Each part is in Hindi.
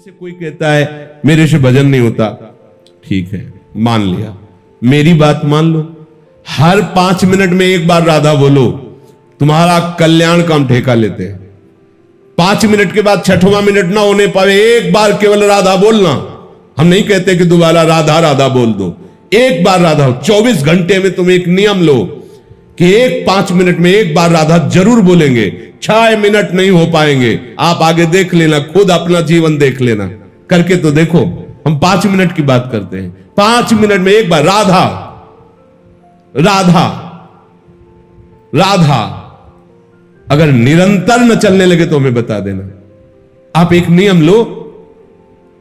जैसे कोई कहता है मेरे से भजन नहीं होता, ठीक है मान लिया, मेरी बात मान लो, हर 5 मिनट में एक बार राधा बोलो, तुम्हारा कल्याण का हम ठेका लेते हैं। 5 मिनट के बाद 6वां मिनट ना होने पावे, एक बार केवल राधा बोलना। हम नहीं कहते कि दोबारा राधा राधा बोल दो, एक बार राधा। 24 घंटे में तुम एक नियम लो कि 5 मिनट में एक बार राधा जरूर बोलेंगे। 6 मिनट नहीं हो पाएंगे, आप आगे देख लेना, खुद अपना जीवन देख लेना, करके तो देखो। हम 5 मिनट की बात करते हैं, 5 मिनट में एक बार राधा राधा राधा। अगर निरंतर न चलने लगे तो हमें बता देना। आप एक नियम लो,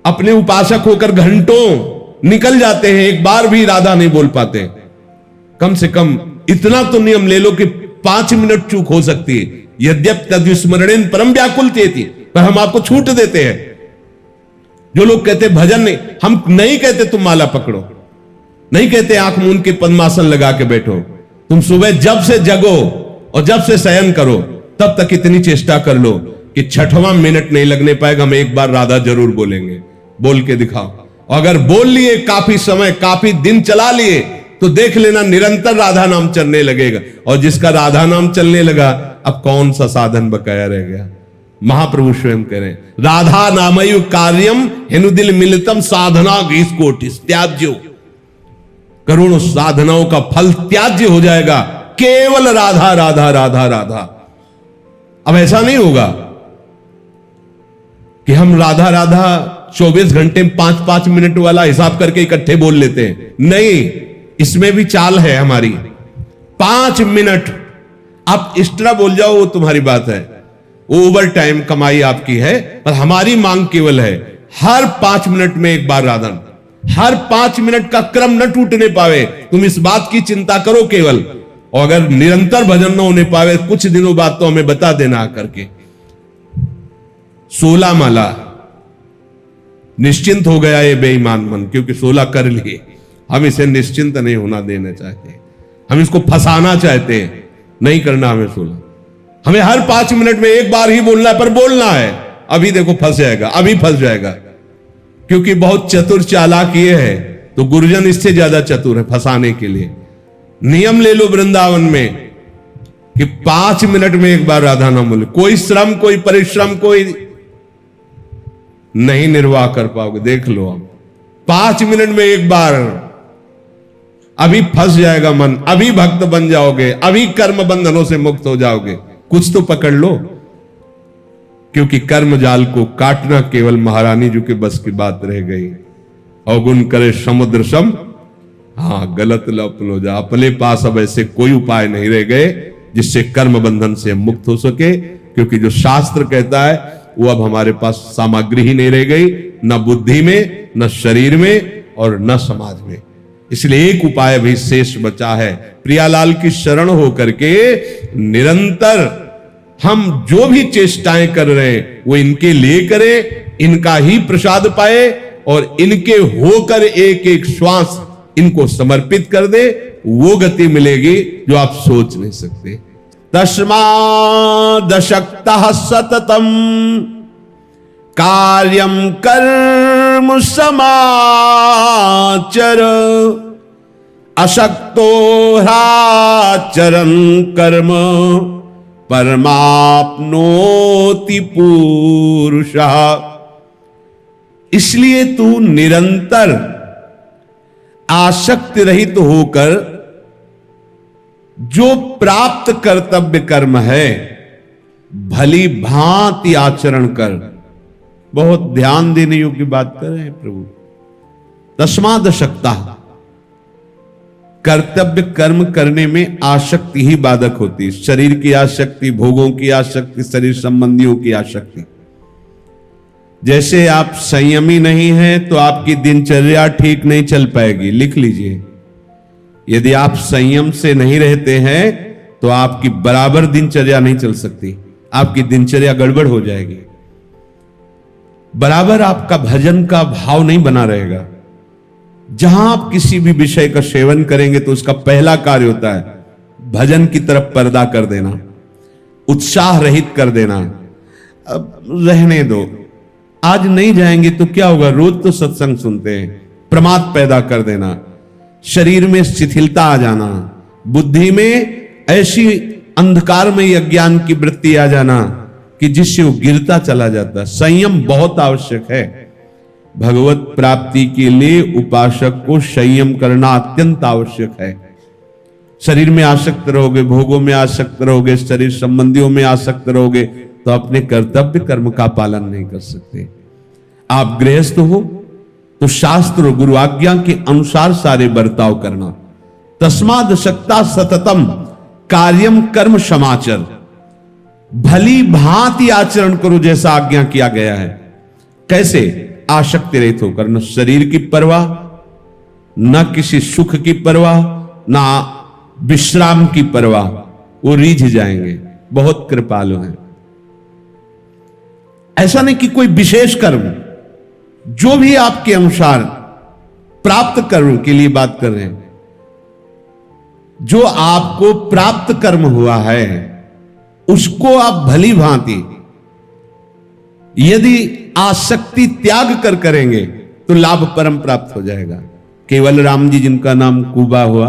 अपने उपासक होकर घंटों निकल जाते हैं, एक बार भी राधा नहीं बोल पाते। कम से कम इतना तो नियम ले लो कि 5 मिनट चूक हो सकती है। यद्यप तद्विस्मरणेन परम व्याकुल चेति, पर हम आपको छूट देते हैं। जो लोग कहते भजन नहीं, हम नहीं कहते तुम माला पकड़ो, नहीं कहते आंख मूंद के पद्मासन लगा के बैठो। तुम सुबह जब से जगो और जब से शयन करो तब तक इतनी चेष्टा कर लो कि 6वां मिनट नहीं लगने पाएगा, हम एक बार राधा जरूर बोलेंगे। बोल के दिखाओ। अगर बोल लिए, काफी समय काफी दिन चला लिए, तो देख लेना निरंतर राधा नाम चलने लगेगा। और जिसका राधा नाम चलने लगा, अब कौन सा साधन बकाया रह गया। महाप्रभु स्वयं कह रहे हैं, राधा नामयु कार्यम हेनुदिल मिलितम साधना घीसकोटि त्याज्यो। करोड़ों साधनाओं का फल त्याज्य हो जाएगा, केवल राधा राधा राधा राधा। अब ऐसा नहीं होगा कि हम राधा राधा 24 घंटे में 5-5 मिनट वाला हिसाब करके इकट्ठे बोल लेते हैं। नहीं, इसमें भी चाल है हमारी। 5 मिनट आप एक्स्ट्रा बोल जाओ, वो तुम्हारी बात है, वो ओवर टाइम कमाई आपकी है, पर हमारी मांग केवल है हर 5 मिनट में एक बार राधा। हर 5 मिनट का क्रम न टूटने पावे, तुम इस बात की चिंता करो केवल। और अगर निरंतर भजन न होने पावे, कुछ दिनों बाद तो हमें बता देना करके। 16 माला निश्चिंत हो गया ये बेईमान मन, क्योंकि 16 कर लिए। हम इसे निश्चिंत नहीं होना देना चाहते, हम इसको फंसाना चाहते हैं। नहीं करना हमें 16, हमें हर 5 मिनट में एक बार ही बोलना है, पर बोलना है। अभी देखो फंस जाएगा, अभी फंस जाएगा, क्योंकि बहुत चतुर चालाक ये है, तो गुरुजन इससे ज्यादा चतुर है फंसाने के लिए। नियम ले लो वृंदावन में कि 5 मिनट में एक बार राधा नाम बोले। कोई श्रम, कोई परिश्रम, कोई नहीं निर्वाह कर पाओगे। देख लो आप 5 मिनट में एक बार, अभी फंस जाएगा मन, अभी भक्त बन जाओगे, अभी कर्म बंधनों से मुक्त हो जाओगे। कुछ तो पकड़ लो, क्योंकि कर्म जाल को काटना केवल महारानी जी के बस की बात रह गई। अवगुण करे समुद्र सम, हाँ गलत लपन हो जा। अपने पास अब ऐसे कोई उपाय नहीं रह गए जिससे कर्म बंधन से मुक्त हो सके, क्योंकि जो शास्त्र कहता है वो अब हमारे पास सामग्री ही नहीं रह गई, न बुद्धि में, न शरीर में, और न समाज में। इसलिए एक उपाय भी शेष बचा है, प्रियालाल की शरण होकर के निरंतर हम जो भी चेष्टाएं कर रहे हैं वो इनके लिए करें, इनका ही प्रसाद पाए, और इनके होकर एक एक श्वास इनको समर्पित कर दे। वो गति मिलेगी जो आप सोच नहीं सकते। तस्मादशक्तः सततम कार्यम कर्म समाचर, अशक्तो ह्राचरन् कर्म परमाप्नोति पुरुषः। इसलिए तू निरंतर आसक्ति रहित होकर जो प्राप्त कर्तव्य कर्म है भली भांति आचरण कर। बहुत ध्यान देने योग्य बात कर रहे हैं प्रभु। तस्मादशक्तः, कर्तव्य कर्म करने में आसक्ति ही बाधक होती है। शरीर की आसक्ति, भोगों की आसक्ति, शरीर संबंधियों की आसक्ति। जैसे आप संयमी नहीं हैं तो आपकी दिनचर्या ठीक नहीं चल पाएगी। लिख लीजिए, यदि आप संयम से नहीं रहते हैं तो आपकी बराबर दिनचर्या नहीं चल सकती, आपकी दिनचर्या गड़बड़ हो जाएगी। बराबर आपका भजन का भाव नहीं बना रहेगा। जहां आप किसी भी विषय का सेवन करेंगे तो उसका पहला कार्य होता है भजन की तरफ पर्दा कर देना, उत्साह रहित कर देना। अब रहने दो, आज नहीं जाएंगे तो क्या होगा? रोज तो सत्संग सुनते हैं, प्रमाद पैदा कर देना, शरीर में शिथिलता आ जाना, बुद्धि में ऐसी अंधकार में अज्ञान की वृत्ति आ जाना कि जिससे वो गिरता चला जाता है। संयम बहुत आवश्यक है। भगवत प्राप्ति के लिए उपासक को संयम करना अत्यंत आवश्यक है। शरीर में आसक्त रहोगे, भोगों में आसक्त रहोगे, शरीर संबंधियों में आसक्त रहोगे तो अपने कर्तव्य कर्म का पालन नहीं कर सकते। आप गृहस्थ हो तो शास्त्र गुरु आज्ञा के अनुसार सारे बर्ताव करना। तस्माद शक्ता सततम कार्यम कर्म समाचर, भली भांति आचरण करो जैसा आज्ञा किया गया है। कैसे? आसक्ति रहित होकर, न शरीर की परवाह, न किसी सुख की परवाह, न विश्राम की परवाह। वो रीझ जाएंगे, बहुत कृपालु हैं। ऐसा नहीं कि कोई विशेष कर्म, जो भी आपके अनुसार प्राप्त कर्म के लिए बात कर रहे हैं, जो आपको प्राप्त कर्म हुआ है उसको आप भली भांति, यदि आसक्ति त्याग कर करेंगे तो लाभ परम प्राप्त हो जाएगा। केवल राम जी जिनका नाम कुबा हुआ,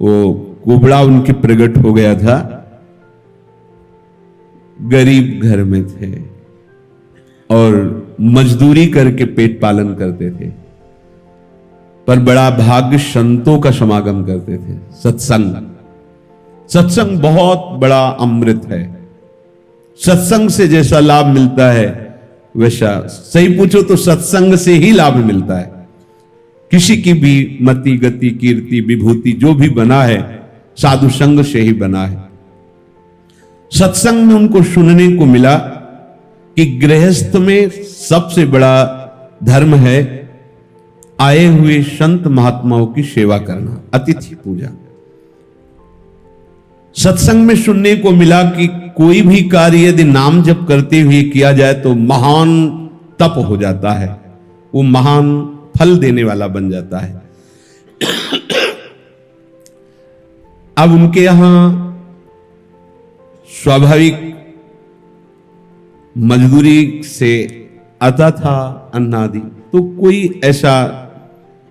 वो कुबड़ा उनके प्रकट हो गया था, गरीब घर में थे और मजदूरी करके पेट पालन करते थे, पर बड़ा भाग्य संतों का समागम करते थे। सत्संग बहुत बड़ा अमृत है। सत्संग से जैसा लाभ मिलता है वैसा, सही पूछो तो सत्संग से ही लाभ मिलता है। किसी की भी मति गति कीर्ति विभूति जो भी बना है साधु संग से ही बना है। सत्संग में उनको सुनने को मिला कि गृहस्थ में सबसे बड़ा धर्म है आए हुए संत महात्माओं की सेवा करना, अतिथि पूजा। सत्संग में सुनने को मिला कि कोई भी कार्य यदि नाम जप करते हुए किया जाए तो महान तप हो जाता है, वो महान फल देने वाला बन जाता है। अब उनके यहां स्वाभाविक मजदूरी से आता था अन्न आदि, तो कोई ऐसा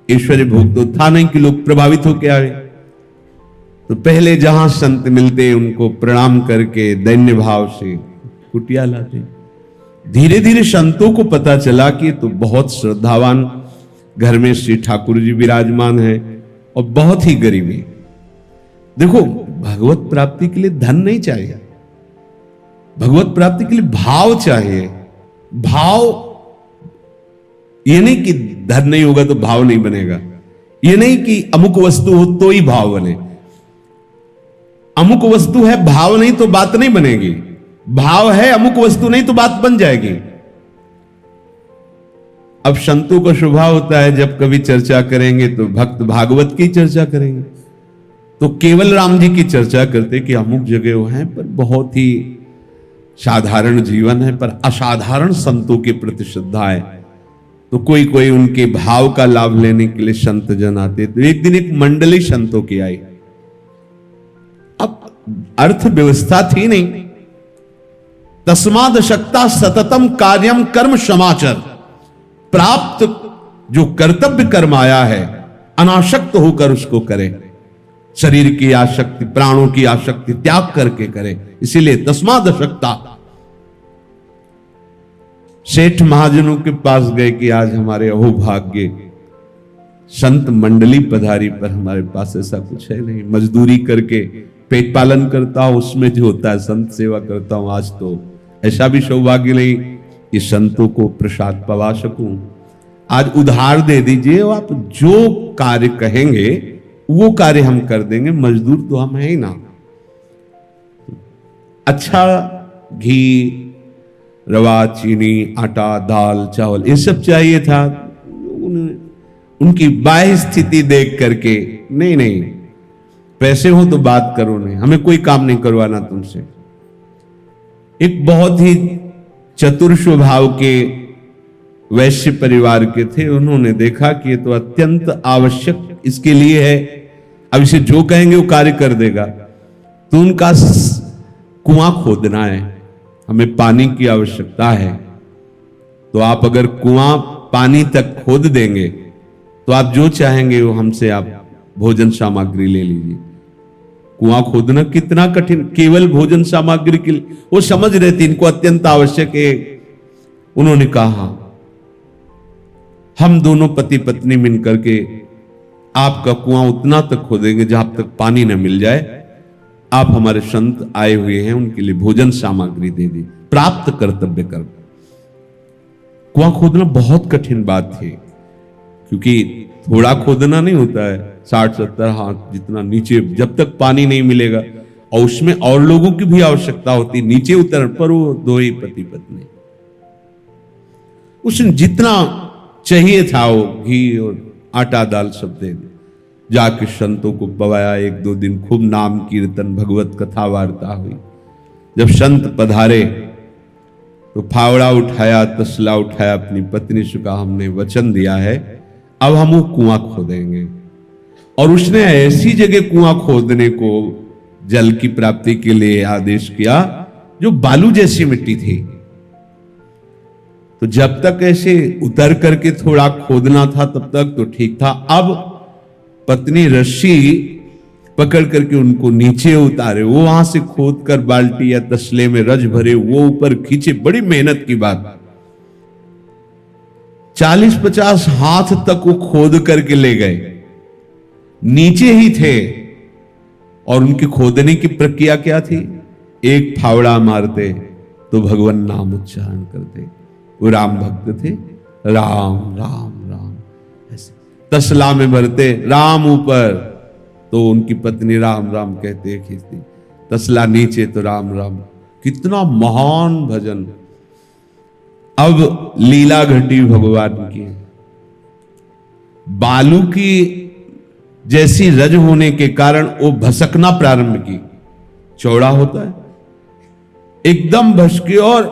ऐश्वर्य भोग तो था नहीं कि लोग प्रभावित होकर आए। तो पहले जहां संत मिलते उनको प्रणाम करके दैन्य भाव से कुटिया लाते। धीरे धीरे संतों को पता चला कि तो बहुत श्रद्धावान घर में श्री ठाकुर जी विराजमान है और बहुत ही गरीबी। देखो, भगवत प्राप्ति के लिए धन नहीं चाहिए, भगवत प्राप्ति के लिए भाव चाहिए। भाव, ये नहीं कि धन नहीं होगा तो भाव नहीं बनेगा, ये नहीं कि अमुक वस्तु हो तो ही भाव बने। अमुक वस्तु है, भाव नहीं तो बात नहीं बनेगी। भाव है, अमुक वस्तु नहीं तो बात बन जाएगी। अब संतों का स्वभाव होता है जब कभी चर्चा करेंगे तो भक्त भागवत की चर्चा करेंगे, तो केवल राम जी की चर्चा करते कि अमुक जगह वो हैं पर बहुत ही साधारण जीवन है, पर असाधारण संतों के प्रति श्रद्धा है। तो कोई कोई उनके भाव का लाभ लेने के लिए संत जन आते। तो एक दिन एक मंडली संतों की आई। अब अर्थव्यवस्था थी नहीं। तस्माद शक्ता सततम कार्यम कर्म समाचर, प्राप्त जो कर्तव्य कर्म आया है अनासक्त होकर उसको करें। शरीर की आसक्ति, प्राणों की आसक्ति त्याग करके करें। इसीलिए तस्माद शक्ता। सेठ महाजनों के पास गए कि आज हमारे अहोभाग्य संत मंडली पधारी, पर हमारे पास ऐसा कुछ है नहीं। मजदूरी करके पेट पालन करता हूं, उसमें जो होता है संत सेवा करता हूं। आज तो ऐसा भी सौभाग्य नहीं कि संतों को प्रसाद पवा सकूं। आज उधार दे दीजिए, आप जो कार्य कहेंगे वो कार्य हम कर देंगे, मजदूर तो हम है ही ना। अच्छा घी, रवा, चीनी, आटा, दाल, चावल ये सब चाहिए था। उनकी बाह्य स्थिति देख करके नहीं, पैसे हो तो बात करो, नहीं हमें कोई काम नहीं करवाना तुमसे। एक बहुत ही चतुर स्वभाव के वैश्य परिवार के थे। उन्होंने देखा कि ये तो अत्यंत आवश्यक इसके लिए है, अब इसे जो कहेंगे वो कार्य कर देगा। तो उनका कुआं खोदना है, हमें पानी की आवश्यकता है। तो आप अगर कुआं पानी तक खोद देंगे तो आप जो चाहेंगे वो हमसे आप भोजन सामग्री ले लीजिए। कुआं खोदना कितना कठिन, केवल भोजन सामग्री के लिए वो समझ रहे थे इनको अत्यंत आवश्यक है। उन्होंने कहा हम दोनों पति पत्नी मिलकर के आपका कुआं उतना तक खोदेंगे जहां तक पानी न मिल जाए। आप हमारे संत आए हुए हैं, उनके लिए भोजन सामग्री दे दी, प्राप्त कर्तव्य कर। कुआं खोदना बहुत कठिन बात है, क्योंकि थोड़ा खोदना नहीं होता है, 60-70 हाथ जितना नीचे जब तक पानी नहीं मिलेगा, और उसमें और लोगों की भी आवश्यकता होती, नीचे उतर पर वो दो ही पति पत्नी। उसने जितना चाहिए था वो घी और आटा दाल सब दे दिया। जाके संतों को पवाया, 1-2 दिन खूब नाम कीर्तन भगवत कथा वार्ता हुई। जब संत पधारे तो फावड़ा उठाया, तसला उठाया, अपनी पत्नी से कहा हमने वचन दिया है अब हम वो कुआं खोदेंगे। और उसने ऐसी जगह कुआं खोदने को जल की प्राप्ति के लिए आदेश किया जो बालू जैसी मिट्टी थी। तो जब तक ऐसे उतर करके थोड़ा खोदना था तब तक तो ठीक था। अब पत्नी रस्सी पकड़ करके उनको नीचे उतारे, वो वहां से खोद कर बाल्टी या तसले में रज भरे, वो ऊपर खींचे, बड़ी मेहनत की बात। 40-50 हाथ तक वो खोद करके ले गए, नीचे ही थे। और उनकी खोदने की प्रक्रिया क्या थी? एक फावड़ा मारते तो भगवान नाम उच्चारण करते। वो राम भक्त थे, राम राम राम ऐसे। तसला में भरते, राम ऊपर तो उनकी पत्नी राम राम कहते खींचती, तसला नीचे तो राम राम। कितना महान भजन। अब लीला घटी भगवान की। बालू की जैसी रज होने के कारण वो भसकना प्रारंभ की। चौड़ा होता है, एकदम भसके और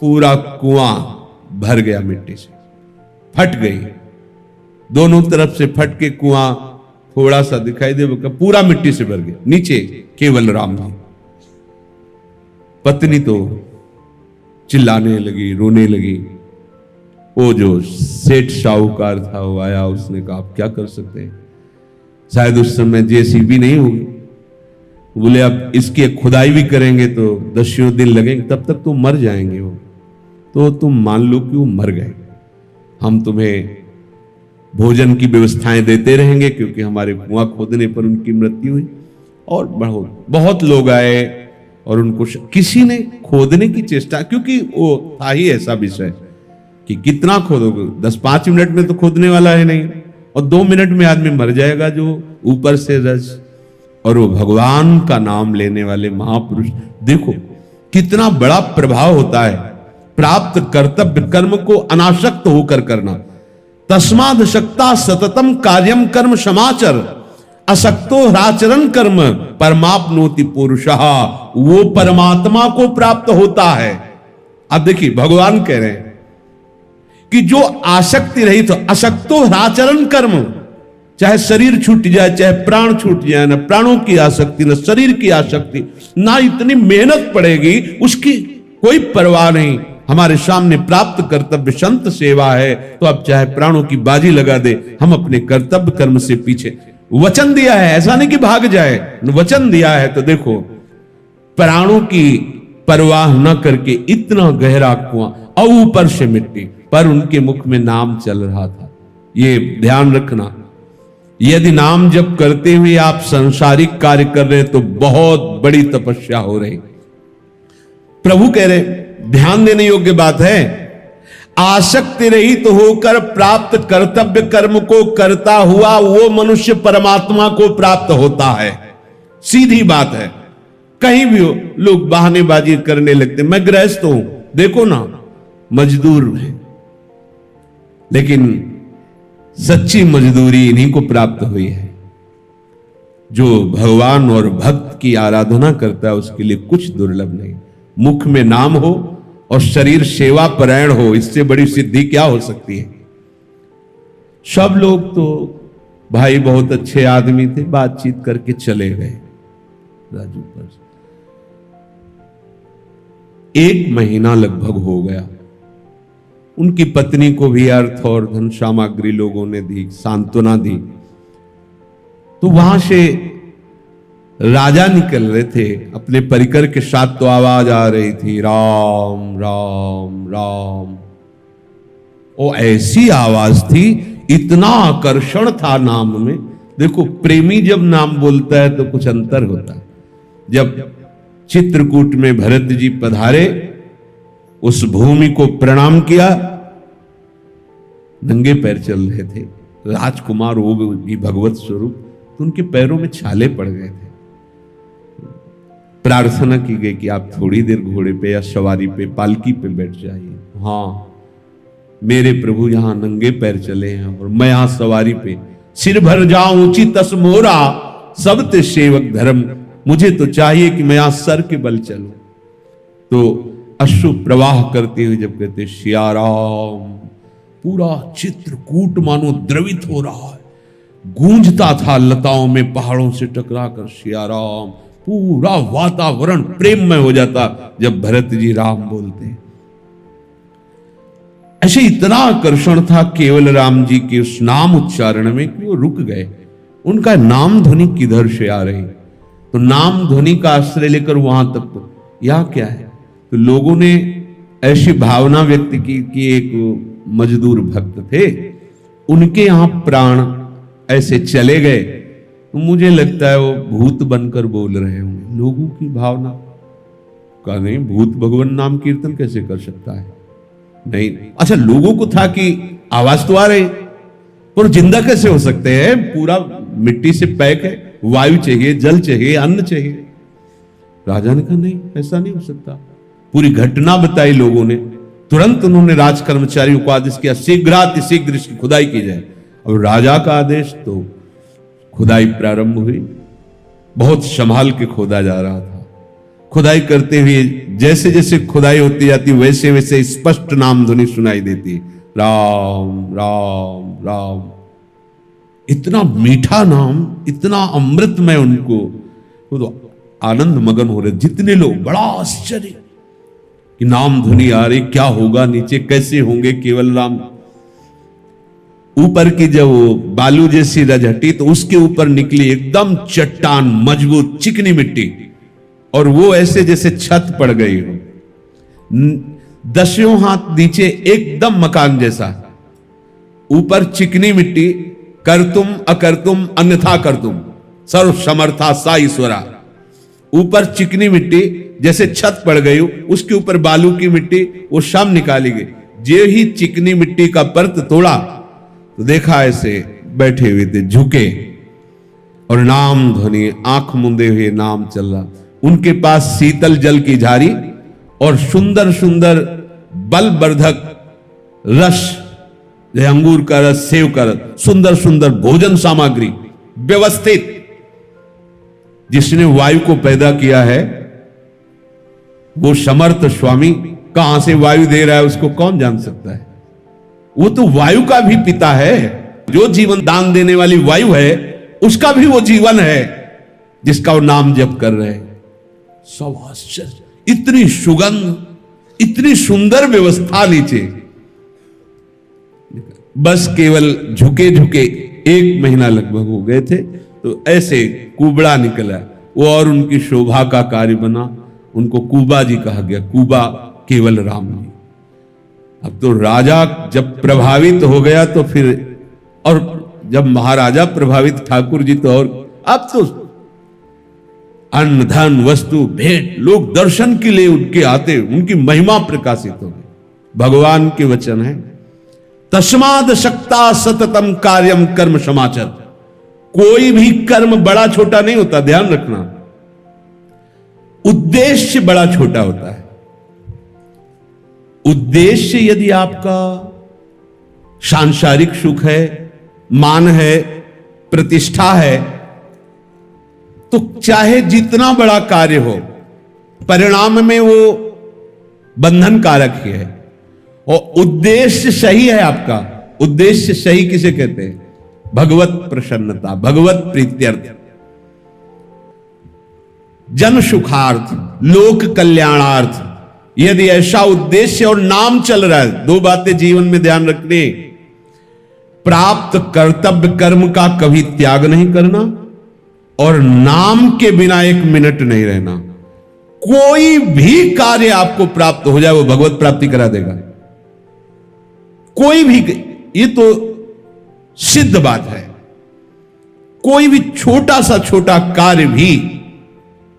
पूरा कुआं भर गया मिट्टी से, फट गई। दोनों तरफ से फट के कुआं थोड़ा सा दिखाई दे, पूरा मिट्टी से भर गया, नीचे केवल राम जी। पत्नी तो चिल्लाने लगी, रोने लगी। वो जो सेठ साहूकार था वो आया, उसने कहा आप क्या कर सकते हैं, शायद उस समय जेसीबी नहीं होगी। बोले अब इसकी खुदाई भी करेंगे तो 10 दिन लगेंगे, तब तक तो मर जाएंगे वो। तो तुम मान लो कि वो मर गए, हम तुम्हें भोजन की व्यवस्थाएं देते रहेंगे, क्योंकि हमारे कुआं खोदने पर उनकी मृत्यु हुई। और बहुत लोग आए और उनको किसी ने खोदने की चेष्टा, क्योंकि वो था ही ऐसा विषय कि कितना खोदोगे, 10-5 मिनट में तो खोदने वाला है नहीं, और 2 मिनट में आदमी मर जाएगा जो ऊपर से रज। और वो भगवान का नाम लेने वाले महापुरुष, देखो कितना बड़ा प्रभाव होता है। प्राप्त कर्तव्य कर्म को अनासक्त होकर करना। तस्माद शक्ता सततम कार्यम कर्म समाचर, असक्तो ह्राचरण कर्म परमाप्नोति पुरुषः। वो परमात्मा को प्राप्त होता है। अब देखिए भगवान कह रहे हैं कि जो आसक्ति रही तो असक्तो ह्राचरण कर्म, चाहे शरीर छूट जाए, चाहे प्राण छूट जाए, ना प्राणों की आसक्ति, ना शरीर की आसक्ति, ना इतनी मेहनत पड़ेगी, उसकी कोई परवाह नहीं। हमारे सामने प्राप्त कर्तव्य संत सेवा है, तो अब चाहे प्राणों की बाजी लगा दे, हम अपने कर्तव्य कर्म से पीछे। वचन दिया है, ऐसा नहीं कि भाग जाए, वचन दिया है तो देखो प्राणों की परवाह न करके इतना गहरा कुआं और ऊपर से मिट्टी, पर उनके मुख में नाम चल रहा था। ये ध्यान रखना, यदि नाम जप करते हुए आप सांसारिक कार्य कर रहे हैं तो बहुत बड़ी तपस्या हो रही। प्रभु कह रहे ध्यान देने योग्य बात है, आसक्ति रहित होकर प्राप्त कर्तव्य कर्म को करता हुआ वो मनुष्य परमात्मा को प्राप्त होता है। सीधी बात है। कहीं भी हो लोग बहानेबाजी करने लगते, मैं गृहस्थ हूं, देखो ना मजदूर है, लेकिन सच्ची मजदूरी इन्हीं को प्राप्त हुई है। जो भगवान और भक्त की आराधना करता है उसके लिए कुछ दुर्लभ नहीं। मुख में नाम हो और शरीर सेवा परायण हो, इससे बड़ी सिद्धि क्या हो सकती है। सब लोग तो भाई बहुत अच्छे आदमी थे, बातचीत करके चले गए। राजू पर 1 महीना लगभग हो गया, उनकी पत्नी को भी अर्थ और धन सामग्री लोगों ने दी, सांत्वना दी। तो वहां से राजा निकल रहे थे अपने परिकर के साथ, तो आवाज आ रही थी राम राम राम। वो ऐसी आवाज थी, इतना आकर्षण था नाम में। देखो, प्रेमी जब नाम बोलता है तो कुछ अंतर होता है। जब चित्रकूट में भरत जी पधारे, उस भूमि को प्रणाम किया, नंगे पैर चल रहे थे राजकुमार, वो भी भगवत स्वरूप, तो उनके पैरों में छाले पड़ गए थे। प्रार्थना की गई कि आप थोड़ी देर घोड़े पे या सवारी पे, पालकी पे बैठ जाइए। हाँ, मेरे प्रभु यहां नंगे पैर चले हैं और मैं यहां सवारी पे, सिर भर जाऊं उचित मोरा, सब ते सेवक धर्म, मुझे तो चाहिए कि मैं यहां सर के बल चलूं। तो अश्रु प्रवाह करते हुए जब कहते सिया राम, पूरा चित्रकूट मानो द्रवित हो रहा है, गूंजता था लताओं में, पहाड़ों से टकरा कर सिया राम, पूरा वातावरण प्रेममय हो जाता जब भरत जी राम बोलते। ऐसे इतना आकर्षण था केवल राम जी के उस नाम उच्चारण में कि वो रुक गए। उनका नाम ध्वनि किधर से आ रही, तो नाम ध्वनि का आश्रय लेकर वहां तक, यह क्या है, तो लोगों ने ऐसी भावना व्यक्त की कि एक मजदूर भक्त थे, उनके यहां प्राण ऐसे चले गए, तो मुझे लगता है वो भूत बनकर बोल रहे होंगे। लोगों की भावना का नहीं, भूत भगवान नाम कीर्तन कैसे कर सकता है? नहीं, अच्छा, लोगों को था कि आवाज तो आ रही, पर जिंदा कैसे हो सकते हैं? पूरा मिट्टी से पैक है, वायु चाहिए, जल चाहिए, अन्न चाहिए। राजा ने कहा नहीं, ऐसा नहीं हो सकता। पूरी घटना बताई लोगों ने। तुरंत उन्होंने राज कर्मचारियों को आदेश किया, शीघ्र इसकी खुदाई की जाए। और राजा का आदेश, तो खुदाई प्रारंभ हुई। बहुत संभाल के खोदा जा रहा था। खुदाई करते हुए जैसे जैसे खुदाई होती जाती, वैसे वैसे स्पष्ट नाम ध्वनि सुनाई देती, राम राम राम। इतना मीठा नाम, इतना अमृतमय, उनको तो आनंद मगन हो रहे जितने लोग। बड़ा आश्चर्य कि नाम ध्वनि आ रही, क्या होगा नीचे, कैसे होंगे केवल राम। ऊपर की जब बालू जैसी रज हटी, तो उसके ऊपर निकली एकदम चट्टान, मजबूत चिकनी मिट्टी, और वो ऐसे जैसे छत पड़ गई हो। 10 हाथ नीचे एकदम मकान जैसा, ऊपर चिकनी मिट्टी, करतुम अकर्तुम अन्यथा करतुम, सर्व समर्था सा ईश्वरा। ऊपर चिकनी मिट्टी जैसे छत पड़ गई हो, उसके ऊपर बालू की मिट्टी, वो शाम निकाली गई। जे ही चिकनी मिट्टी का परत तोड़ा, तो देखा ऐसे बैठे हुए थे झुके, और नाम ध्वनि, आंख मूंदे हुए नाम चल रहा। उनके पास शीतल जल की झारी और सुंदर सुंदर बलवर्धक रस, अंगूर का रस, सेव का रस, सुंदर सुंदर भोजन सामग्री व्यवस्थित। जिसने वायु को पैदा किया है वो समर्थ स्वामी, कहां से वायु दे रहा है उसको कौन जान सकता है? वो तो वायु का भी पिता है। जो जीवन दान देने वाली वायु है, उसका भी वो जीवन है जिसका वो नाम जप कर रहे हैं। सब आश्चर्य, इतनी सुगंध, इतनी सुंदर व्यवस्था नीचे। बस केवल झुके झुके 1 महीना लगभग हो गए थे, तो ऐसे कुबड़ा निकला वो, और उनकी शोभा का कार्य बना। उनको कुबा जी कहा गया, कुबा केवल राम जी। अब तो राजा जब प्रभावित हो गया तो फिर, और जब महाराजा प्रभावित, ठाकुर जी तो, और अब तो अन्न धन वस्तु भेंट, लोग दर्शन के लिए उनके आते, उनकी महिमा प्रकाशित हो गई। भगवान के वचन है, तस्माद शक्ता सततम कार्यम कर्म समाचर। कोई भी कर्म बड़ा छोटा नहीं होता, ध्यान रखना। उद्देश्य बड़ा छोटा होता है। उद्देश्य यदि आपका सांसारिक सुख है, मान है, प्रतिष्ठा है, तो चाहे जितना बड़ा कार्य हो, परिणाम में वो बंधन कारक ही है। और उद्देश्य सही है आपका, उद्देश्य सही किसे कहते हैं? भगवत प्रसन्नता, भगवत प्रीत्यर्थ, जन सुखार्थ, लोक कल्याणार्थ, यदि ऐसा उद्देश्य और नाम चल रहा है, दो बातें जीवन में ध्यान रखने, प्राप्त कर्तव्य कर्म का कभी त्याग नहीं करना और नाम के बिना एक मिनट नहीं रहना। कोई भी कार्य आपको प्राप्त हो जाए वो भगवत प्राप्ति करा देगा, कोई भी, ये तो सिद्ध बात है। कोई भी छोटा सा छोटा कार्य भी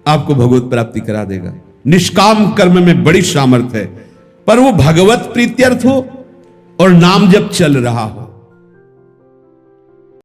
आपको भगवत प्राप्ति करा देगा। निष्काम कर्म में बड़ी सामर्थ्य है, पर वो भगवत प्रीत्यर्थ हो और नाम जब चल रहा हो।